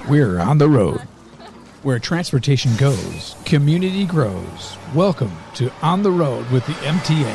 We're on the road. Where transportation goes, community grows. Welcome to On the Road with the MTA.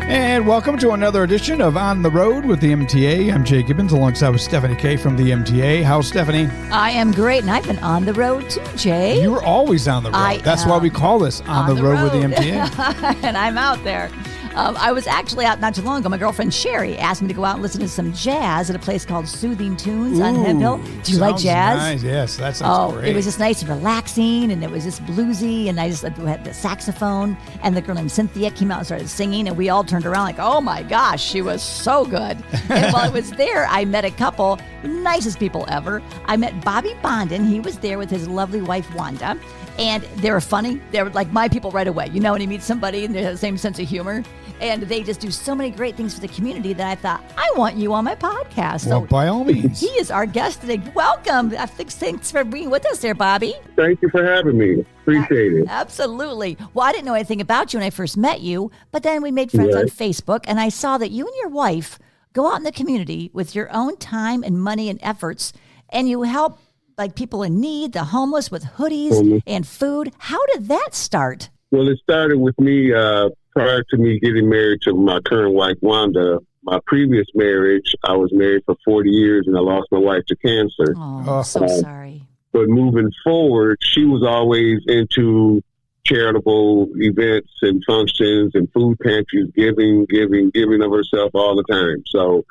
And welcome to another edition of On the Road with the MTA. I'm Jay Gibbons alongside with Stephanie K from the MTA. How's Stephanie? I am great, and I've been on the road too, Jay. You're always on the road. That's why we call this On the road with the MTA. And I'm out there. I was actually out not too long ago. My girlfriend Sherry asked me to go out and listen to some jazz at a place called Soothing Tunes on Hemp Hill. Do you like jazz? Nice. Yes, that sounds great. It was just nice and relaxing, and it was just bluesy, and I just had the saxophone, and the girl named Cynthia came out and started singing, and we all turned around like, oh my gosh, she was so good. And while I was there, I met a couple, nicest people ever. I met Bobby Bondon. He was there with his lovely wife, Wanda. And they were funny. They were like my people right away. You know, when you meet somebody and they have the same sense of humor. And they just do so many great things for the community that I thought, I want you on my podcast. Well, by all means. He is our guest today. Welcome. Thanks for being with us there, Bobby. Thank you for having me. Appreciate it. Absolutely. Well, I didn't know anything about you when I first met you, but then we made friends on Facebook, and I saw that you and your wife go out in the community with your own time and money and efforts, and you help like people in need, the homeless, with hoodies and food. How did that start? Well, it started with me prior to me getting married to my current wife, Wanda. My previous marriage, I was married for 40 years and I lost my wife to cancer. Oh, so sorry. But moving forward, she was always into charitable events and functions and food pantries, giving of herself all the time. So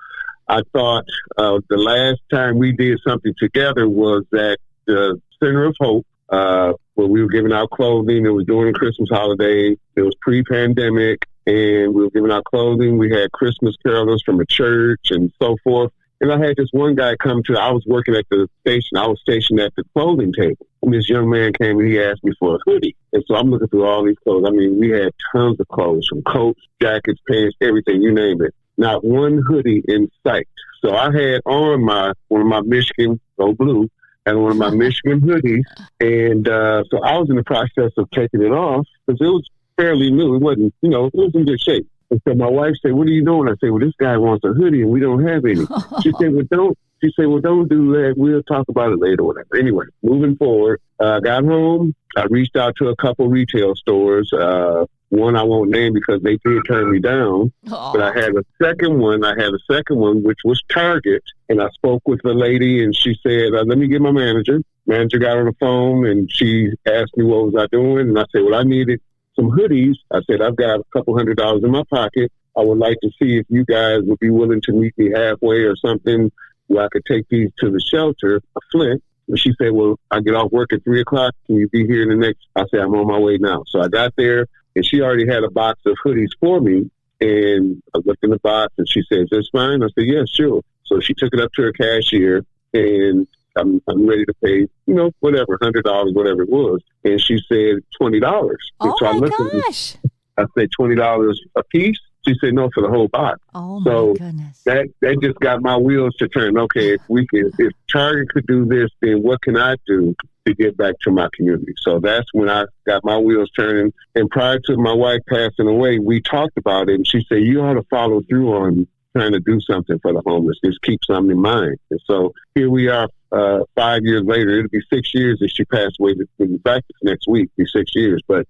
I thought the last time we did something together was at the Center of Hope, where we were giving out clothing. It was during the Christmas holiday. It was pre-pandemic, and we were giving out clothing. We had Christmas carolers from a church and so forth. And I had this one guy come to, I was working at the station. I was stationed at the clothing table. And this young man came and he asked me for a hoodie. And so I'm looking through all these clothes. I mean, we had tons of clothes, from coats, jackets, pants, everything, you name it. Not one hoodie in sight. So I had on one of my Michigan, go blue, and one of my Michigan hoodies. And so I was in the process of taking it off because it was fairly new. It wasn't, it was in good shape. And so my wife said, what are you doing? I said, well, this guy wants a hoodie and we don't have any. She said, don't do that. We'll talk about it later, whatever. Anyway, moving forward, got home. I reached out to a couple retail stores. One I won't name because they did turn me down. But I had a second one, which was Target. And I spoke with the lady and she said, let me get my manager. Manager got on the phone and she asked me what was I doing. And I said, well, I needed some hoodies. I said, I've got a couple $100 in my pocket. I would like to see if you guys would be willing to meet me halfway or something where I could take these to the shelter, a Flint. And she said, well, I get off work at 3:00. Can you be here in the next? I said, I'm on my way now. So I got there and she already had a box of hoodies for me. And I looked in the box and she said, is this fine? I said, yeah, sure. So she took it up to her cashier and I'm ready to pay, whatever, $100, whatever it was. And she said $20. Oh, so my gosh. I said $20 a piece. She said no for the whole box. Oh, my goodness. That just got my wheels to turn. Okay, if Target could do this, then what can I do to get back to my community? So that's when I got my wheels turning. And prior to my wife passing away, we talked about it. And she said, you ought to follow through on trying to do something for the homeless. Just keep something in mind. And so here we are 5 years later. It'll be 6 years if she passed away. In fact, next week, it'll be 6 years. But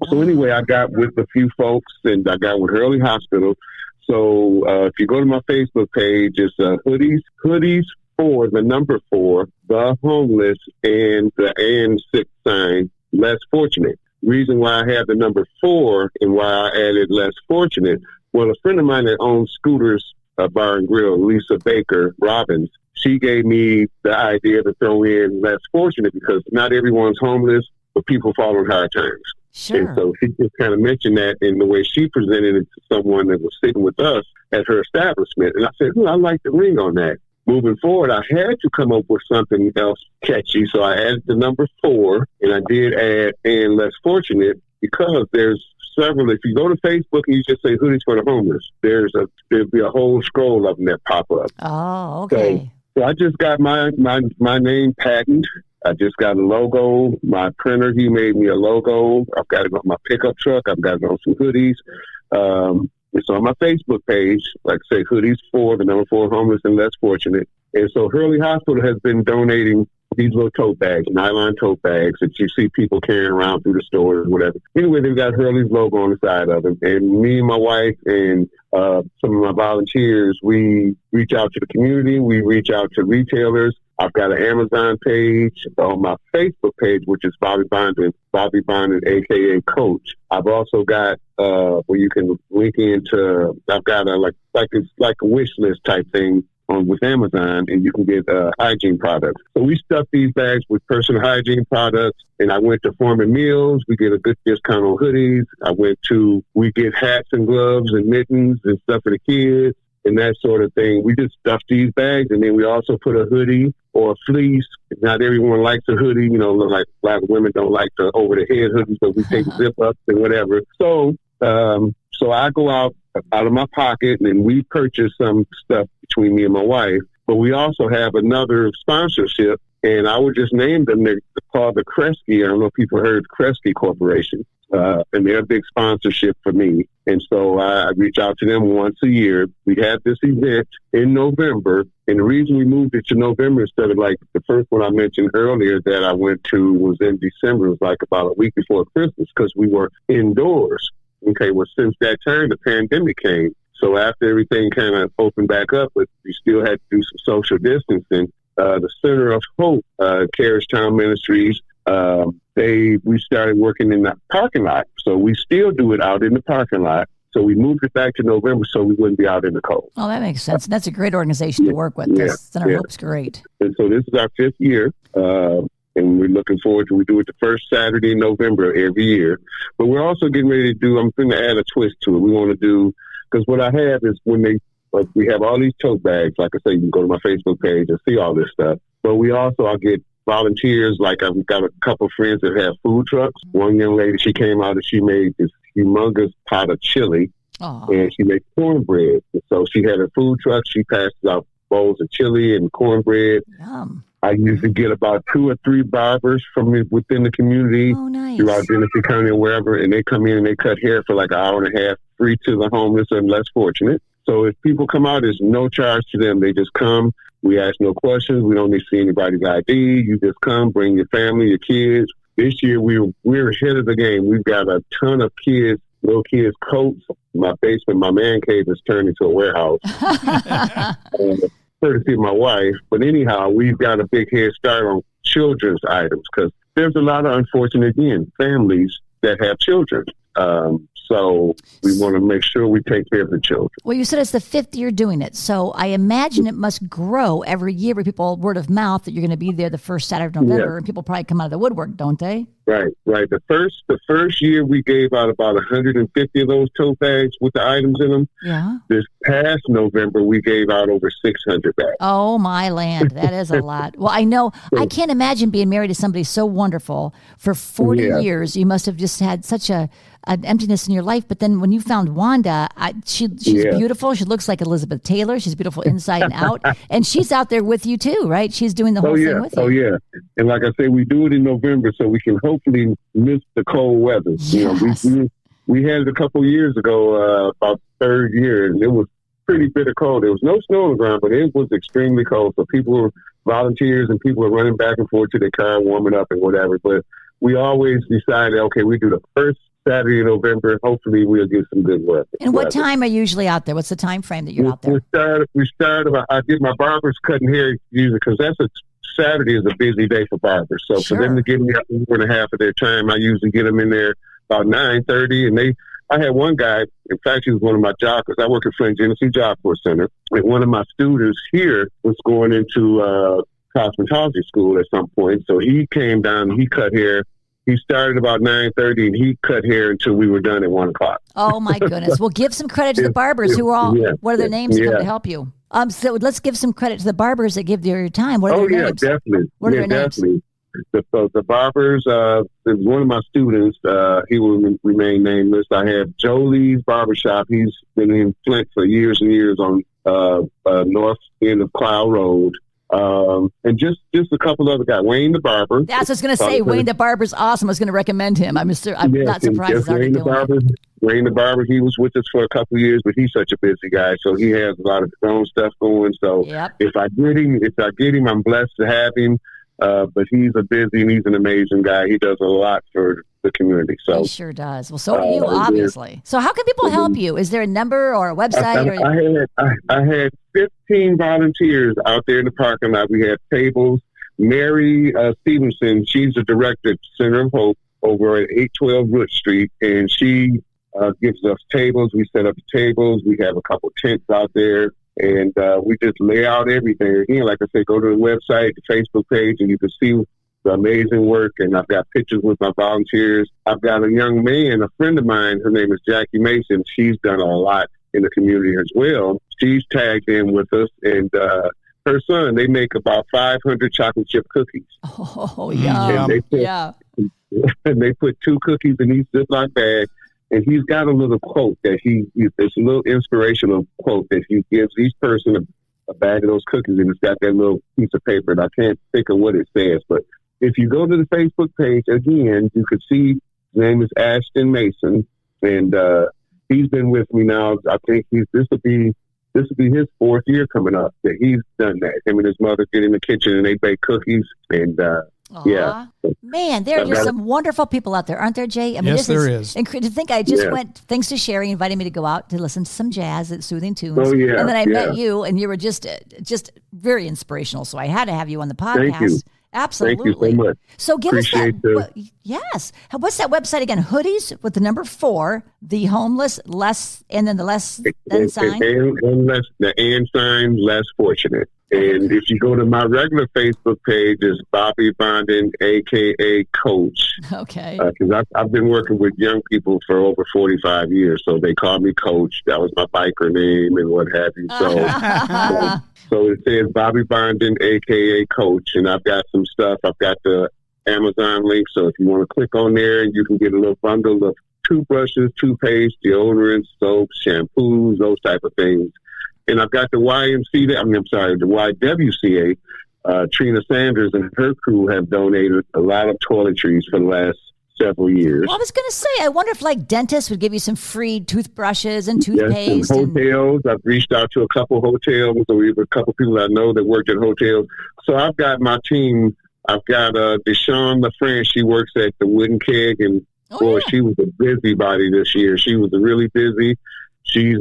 so anyway, I got with a few folks and I got with Hurley Hospital. So if you go to my Facebook page, it's hoodies for the number 4, the homeless, and the and sick sign, less fortunate. Reason why I have the number 4 and why I added less fortunate. Well, a friend of mine that owns Scooters Bar and Grill, Lisa Baker Robbins, she gave me the idea to throw in less fortunate because not everyone's homeless, but people fall in hard times. Sure. And so she just kind of mentioned that in the way she presented it to someone that was sitting with us at her establishment. And I said, I like the ring on that. Moving forward, I had to come up with something else catchy. So I added the number 4, and I did add and less fortunate because there's several. If you go to Facebook and you just say hoodies for the homeless, there'll be a whole scroll of them that pop up. Oh, okay. So I just got my name patented. I just got a logo. My printer, he made me a logo. I've got it on my pickup truck. I've got it on some hoodies. It's on my Facebook page, like I say, hoodies for the number 4 homeless and less fortunate. And so Hurley Hospital has been donating these little tote bags, nylon tote bags that you see people carrying around through the stores or whatever. Anyway, they've got Hurley's logo on the side of them. And me and my wife and some of my volunteers, we reach out to the community. We reach out to retailers. I've got an Amazon page on my Facebook page, which is Bobby Bondon a.k.a. Coach. I've also got where you can link into. I've got a it's like a wish list type thing with Amazon, and you can get hygiene products. So we stuff these bags with personal hygiene products, and I went to Foreman Meals. We get a good discount on hoodies. We get hats and gloves and mittens and stuff for the kids and that sort of thing. We just stuff these bags, and then we also put a hoodie or a fleece. Not everyone likes a hoodie. Like a lot of women don't like the over-the-head hoodies, but we take zip-ups and whatever. So I go out of my pocket, and we purchase some stuff between me and my wife. But we also have another sponsorship, and I would just name them. They're called the Kresge. I don't know if people heard Kresge Corporation, and they're a big sponsorship for me. And so I reach out to them once a year. We have this event in November, and the reason we moved it to November instead of like the first one I mentioned earlier that I went to was in December. It was like about a week before Christmas because we were indoors. Okay, well, since that time, the pandemic came. So after everything kind of opened back up, but we still had to do some social distancing. The Center of Hope, Carriage Town Ministries, we started working in the parking lot. So we still do it out in the parking lot. So we moved it back to November so we wouldn't be out in the cold. Oh, that makes sense. That's a great organization to work with. Yeah, Center of Hope's great. And so this is our 5th year. And we're looking forward to, we do it the first Saturday in November every year. But we're also getting ready to do, I'm going to add a twist to it. We want to do, because what I have is we have all these tote bags. Like I say, you can go to my Facebook page and see all this stuff. But I'll get volunteers. Like I've got a couple of friends that have food trucks. One young lady, she came out and she made this humongous pot of chili. Aww. And she makes cornbread. And so she had a food truck. She passes out bowls of chili and cornbread. Yum. I usually get about 2 or 3 barbers from within the community throughout Genesee County or wherever, and they come in and they cut hair for like an hour and a half, free to the homeless and less fortunate. So if people come out, there's no charge to them. They just come. We ask no questions. We don't need to see anybody's ID. You just come, bring your family, your kids. This year, we're ahead of the game. We've got a ton of kids, little kids' coats. My basement, my man cave is turned into a warehouse. Courtesy of my wife. But anyhow, we've got a big head start on children's items because there's a lot of unfortunate, families that have children. So we want to make sure we take care of the children. Well, you said it's the 5th year doing it. So I imagine it must grow every year with people, word of mouth, that you're going to be there the first Saturday of November, and people probably come out of the woodwork, don't they? Right. The first year we gave out about 150 of those tote bags with the items in them. Yeah. This past November we gave out over 600 bags. Oh my land, that is a lot. Well, I know I can't imagine being married to somebody so wonderful for 40 years. You must have just had such an emptiness in your life. But then when you found Wanda, she's beautiful. She looks like Elizabeth Taylor. She's beautiful inside and out, and she's out there with you too, right? She's doing the whole thing with you. Oh yeah. And like I say, we do it in November so we can hopefully miss the cold weather. Yes. We had it a couple of years ago, about the 3rd year, and it was pretty bitter cold. There was no snow on the ground, but it was extremely cold. So people were volunteers and people were running back and forth to their car, warming up and whatever. But we always decided, okay, we do the first Saturday in November. Hopefully we'll get some good weather. And what time are you usually out there? What's the time frame that you're out there? We start about, I get my barbers cutting hair usually because Saturday is a busy day for barbers. So for them to give me an hour and a half of their time, I usually get them in there about 9:30. And I had one guy, in fact, he was one of my jockers. I work at Flint Genesee Job Corps Center. And one of my students here was going into cosmetology school at some point. So he came down, he cut hair. He started about 9:30 and he cut hair until we were done at 1 o'clock. Oh my goodness. Well, give some credit to the barbers who are all, what are their names come to help you? So let's give some credit to the barbers that give their time. What are their names? Definitely. What are their names? Definitely. The barbers, one of my students, he will remain nameless. I have Jolie's Barbershop. He's been in Flint for years and years on north end of Cloud Road. And just a couple other guys. Wayne the Barber. That's what I was going to say. Wayne the Barber's awesome. I was going to recommend him. I'm not surprised he's already doing it. Wayne the barber, he was with us for a couple of years, but he's such a busy guy, so he has a lot of his own stuff going. So if I get him, I'm blessed to have him. But he's he's an amazing guy. He does a lot for the community. So he sure does. Well, so do you, obviously. So how can people help you? Is there a number or a website? I had 15 volunteers out there in the parking lot. We had tables. Mary Stevenson, she's the director at Center of Hope over at 812 Root Street, and she gives us tables. We set up the tables. We have a couple tents out there. And we just lay out everything. Again, like I said, go to the website, the Facebook page, and you can see the amazing work. And I've got pictures with my volunteers. I've got a young man, a friend of mine, her name is Jackie Mason. She's done a lot in the community as well. She's tagged in with us. And her son, they make about 500 chocolate chip cookies. Oh, yeah. And they put 2 cookies in each Ziploc bag. And he's got a little quote that it's a little inspirational quote that he gives each person a bag of those cookies, and it's got that little piece of paper, and I can't think of what it says. But if you go to the Facebook page, again, you could see his name is Ashton Mason, and he's been with me now. I think this will be his 4th year coming up that he's done that. Him and his mother get in the kitchen and they bake cookies, and yeah. Man, there are just some wonderful people out there, aren't there, Jay? I mean, yes, there is. And to think I just went, thanks to Sherry, inviting me to go out to listen to some jazz and soothing tunes. Oh, yeah. And then I met you, and you were just very inspirational. So I had to have you on the podcast. Thank you. Absolutely. Thank you so much. So give Appreciate us that. Yes. What's that website again? Hoodies with the number 4, the homeless, less, and then the less than sign? And less, the and sign, less fortunate. And if you go to my regular Facebook page, it's Bobby Bondon, a.k.a. Coach. Okay. Because I've been working with young people for over 45 years, so they call me Coach. That was my biker name and what have you. So it says Bobby Bondon, a.k.a. Coach, and I've got some stuff. I've got the Amazon link, so if you want to click on there, you can get a little bundle of toothbrushes, toothpaste, deodorants, soaps, shampoos, those type of things. And I've got the YWCA. Trina Sanders and her crew have donated a lot of toiletries for the last several years. Well, I was going to say, I wonder if like dentists would give you some free toothbrushes and toothpaste. Yes, and hotels. I've reached out to a couple hotels. So we have a couple people I know that worked at hotels. So I've got my team. I've got Deshawn LaFrance. She works at the Wooden Keg, and she was a busybody this year. She was really busy. She's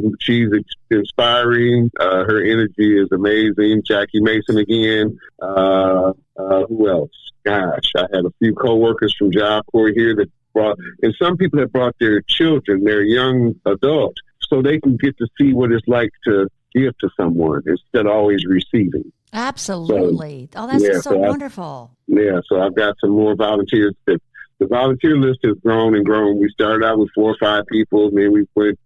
inspiring. Her energy is amazing. Jackie Mason again. Who else? Gosh, I had a few coworkers from Job Corps here that brought, and some people have brought their children, their young adults, so they can get to see what it's like to give to someone instead of always receiving. Absolutely. That's wonderful. So I've got some more volunteers. The volunteer list has grown and grown. We started out with 4 or 5 people, and then we went.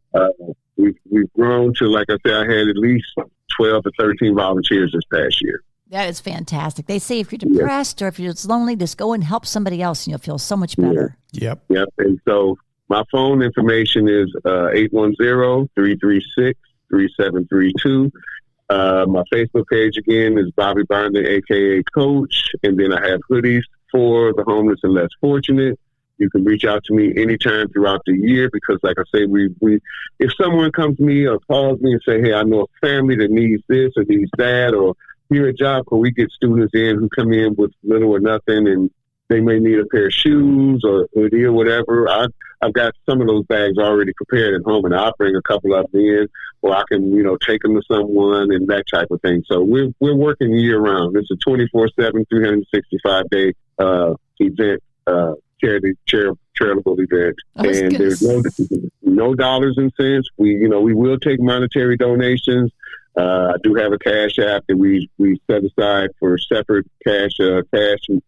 We've grown to, like I said, I had at least 12 to 13 volunteers this past year. That is fantastic. They say if you're depressed or if you're just lonely, just go and help somebody else and you'll feel so much better. Yep. And so my phone information is 810-336-3732. My Facebook page, again, is Bobby Bondon, a.k.a. Coach. And then I have hoodies for the homeless and less fortunate. You can reach out to me anytime throughout the year because, like I say, we if someone comes to me or calls me and say, hey, I know a family that needs this or needs that, or here at Job Corps, we get students in who come in with little or nothing, and they may need a pair of shoes or hoodie or whatever. I've got some of those bags already prepared at home, and I'll bring a couple of them in, or I can, take them to someone and that type of thing. So we're working year round. It's a 24/7, 365-day event. Charitable event, and there's no dollars and cents. We will take monetary donations. I do have a cash app that we set aside for separate cash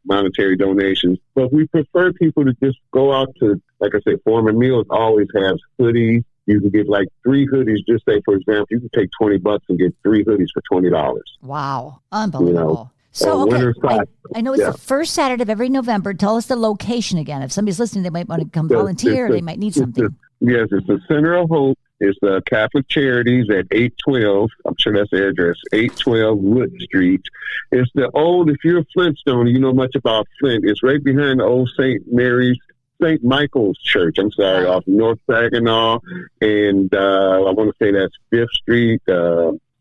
monetary donations. But we prefer people to just go out to, like I said, Foreman Meals always has hoodies. You can get like 3 hoodies. Just say, for example, you can take $20 and get 3 hoodies for $20. Wow, unbelievable. So, I know it's the first Saturday of every November. Tell us the location again. If somebody's listening, they might want to come volunteer. They might need something. Yes, it's the Center of Hope. It's the Catholic Charities at 812. I'm sure that's the address, 812 Root Street. It's the old, if you're a Flintstone, you know much about Flint. It's right behind the old St. Mary's St. Michael's Church. I'm sorry, off North Saginaw, and I want to say that's 5th Street.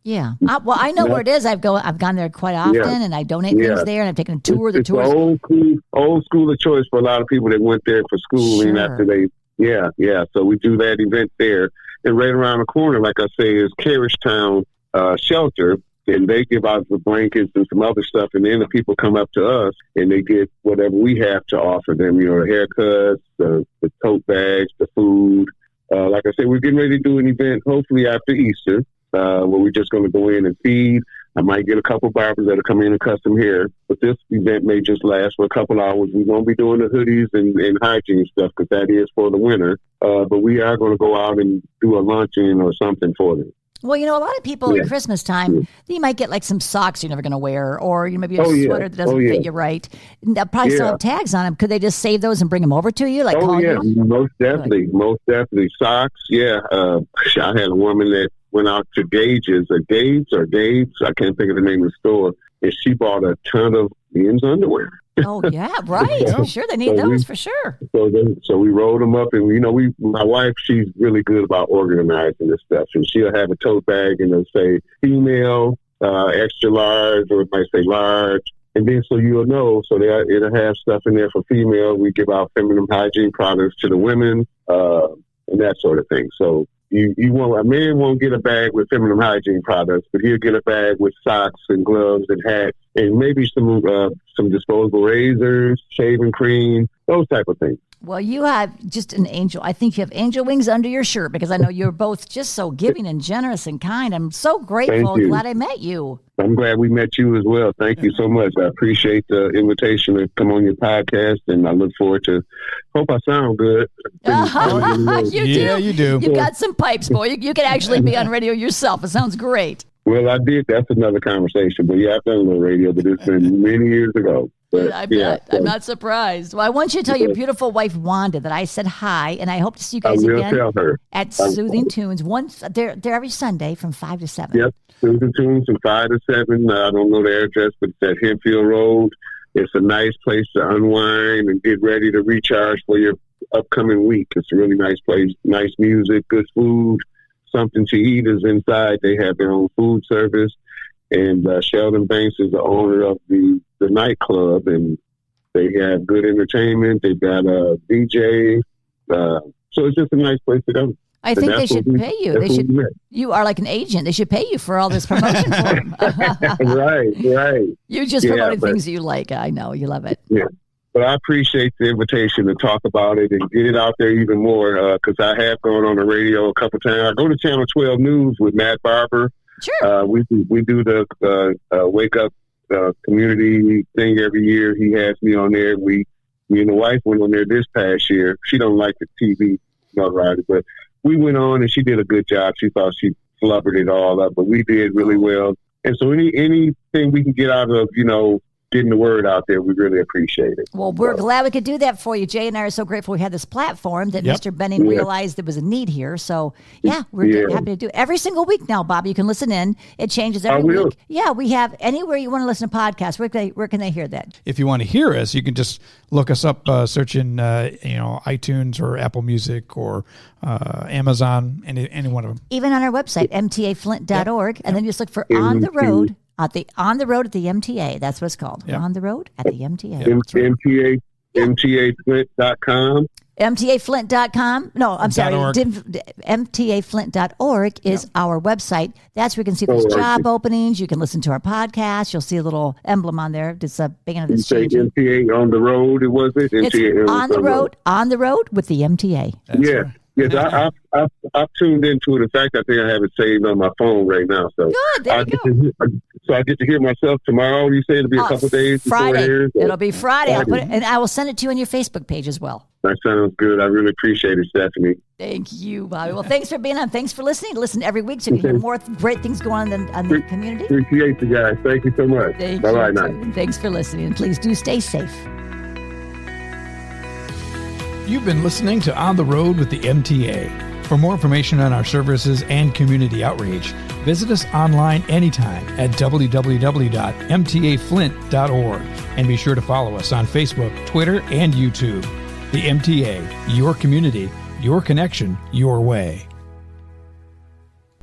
Yeah. I know where it is. I've gone there quite often, and I donate things there, and I've taken a tour of the tours. It's old school of choice for a lot of people that went there for schooling after they. Yeah. So we do that event there, and right around the corner, like I say, is Carriagetown Shelter. And they give out the blankets and some other stuff. And then the people come up to us and they get whatever we have to offer them, the haircuts, the tote bags, the food. Like I said, we're getting ready to do an event, hopefully after Easter, where we're just going to go in and feed. I might get a couple barbers that'll come in and cut some hair. But this event may just last for a couple hours. We won't be doing the hoodies and hygiene stuff because that is for the winter. But we are going to go out and do a luncheon or something for them. Well, a lot of people at Christmas time, you might get like some socks you're never going to wear, or maybe a sweater that doesn't fit you right. They'll probably still have tags on them. Could they just save those and bring them over to you? Most definitely. Good. Most definitely. Socks, I had a woman that went out to Gabe's, I can't think of the name of the store, and she bought a ton of men's underwear. Oh, yeah, right. Sure, they need those for sure. So we rolled them up, and my wife, she's really good about organizing this stuff, and she'll have a tote bag, and it'll say female, extra large, or it might say large, and then so you'll know, so it'll have stuff in there for female. We give out feminine hygiene products to the women, and that sort of thing. So a man won't get a bag with feminine hygiene products, but he'll get a bag with socks and gloves and hats and maybe some disposable razors, shaving cream, those type of things. Well, you have just an angel. I think you have angel wings under your shirt because I know you're both just so giving and generous and kind. I'm so grateful. Glad I met you. I'm glad we met you as well. Thank you so much. I appreciate the invitation to come on your podcast, and I look forward to. Hope I sound good. You do. Yeah, you do. You've got some pipes, boy. You can actually be on radio yourself. It sounds great. Well, I did. That's another conversation. But I've done a little radio, but it's been many years ago. But, I bet. I'm not surprised. Well, I want you to tell your beautiful wife, Wanda, that I said hi, and I hope to see you guys again at Soothing Tunes. They're every Sunday from 5 to 7. Yep, Soothing Tunes from 5 to 7. I don't know the address, but it's at Hempfield Road. It's a nice place to unwind and get ready to recharge for your upcoming week. It's a really nice place, nice music, good food, something to eat is inside. They have their own food service. And Sheldon Banks is the owner of the nightclub, and they have good entertainment. They've got a DJ. So it's just a nice place to go. I think they should pay you. You are like an agent. They should pay you for all this promotion for them. Right. You're just promoting things you like. I know. You love it. Yeah. But I appreciate the invitation to talk about it and get it out there even more because I have gone on the radio a couple times. I go to Channel 12 News with Matt Barber. Sure. We do the wake up community thing every year. He has me on there. Me and the wife went on there this past year. She don't like the TV notoriety, but we went on and she did a good job. She thought she flubbered it all up, but we did really well. And so anything we can get out of, getting the word out there, we really appreciate it. Well, we're glad we could do that for you. Jay and I are so grateful we had this platform that Mr. Benning realized there was a need here. So, we're happy to do it. Every single week now, Bobby, you can listen in. It changes every week. Yeah, we have anywhere you want to listen to podcasts. Where can they hear that? If you want to hear us, you can just look us up, search in, iTunes or Apple Music or Amazon, any one of them. Even on our website, mtaflint.org, and then you just look for On the Road. On the road at the MTA. That's what it's called. Yep. On the road at the MTA. MTAFlint.com. MTAFlint.com. No, I'm sorry. MTAFlint.org is our website. That's where you can see those job openings. You can listen to our podcast. You'll see a little emblem on there. It's a big end of this change. MTA on the road, was it? MTA it's on the road with the MTA. That's right. Yes, I've tuned into it. In fact, I think I have it saved on my phone right now. So good, there you go. So I get to hear myself tomorrow. You say it'll be a couple of days Friday. Before it airs? It'll be Friday. I'll put it, and I will send it to you on your Facebook page as well. That sounds good. I really appreciate it, Stephanie. Thank you, Bobby. Well, thanks for being on. Thanks for listening. Listen every week so you can hear more great things going on in the community. Appreciate you guys. Thank you so much. Bye-bye now. Thanks for listening. And please do stay safe. You've been listening to On the Road with the MTA. For more information on our services and community outreach, visit us online anytime at www.mtaflint.org. And be sure to follow us on Facebook, Twitter, and YouTube. The MTA, your community, your connection, your way.